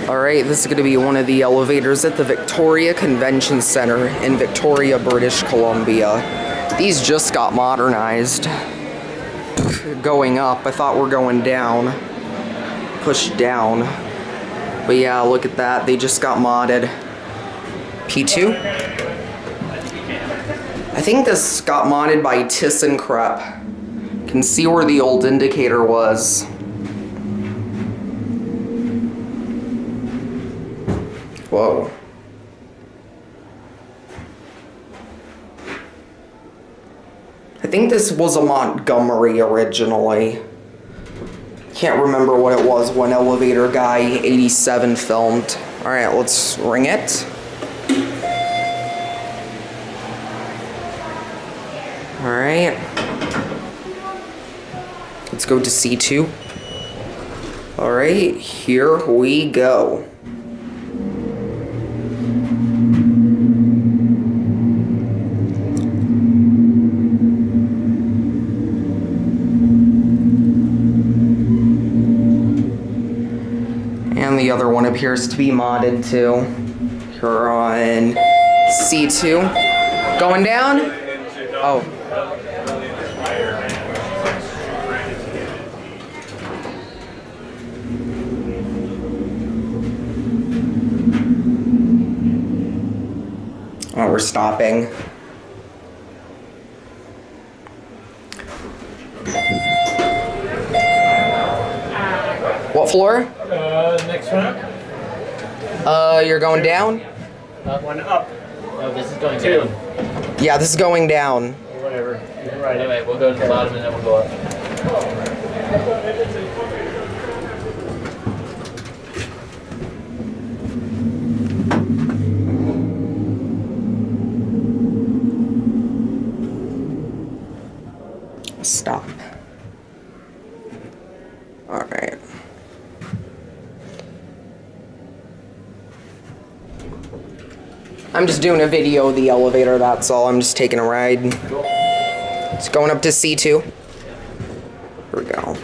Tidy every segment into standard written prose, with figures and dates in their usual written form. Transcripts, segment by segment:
Alright, this is going to be one of the elevators at the Victoria Convention Center in Victoria, British Columbia. These just got modernized. Going up, I thought we're going down. Pushed down. But yeah, look at that, they just got modded. P2? I think this got modded by ThyssenKrupp. Can see where the old indicator was. Whoa. I think this was a Montgomery originally. Can't remember what it was when Elevator Guy 87 filmed. Alright, let's ring it. Alright. Let's go to C2. Alright, here we go. And the other one appears to be modded too. Here on C2. Going down? Oh. Oh, we're stopping. What floor? Next one. You're going down? One up. No, this is going down. Yeah, this is going down. Whatever. You're right. Anyway, we'll go to the bottom and then we'll go up. Stop. Alright. I'm just doing a video of the elevator, that's all. I'm just taking a ride. It's going up to C2. Here we go.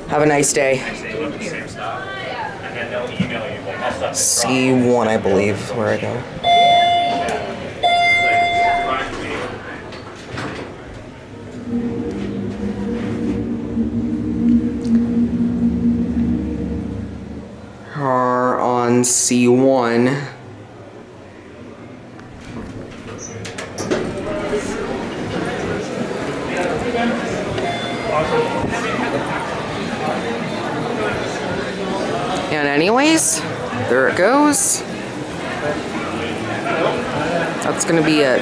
Have a nice day. C1, I believe, where I go. Are on C1. And anyways, there it goes. That's gonna be it.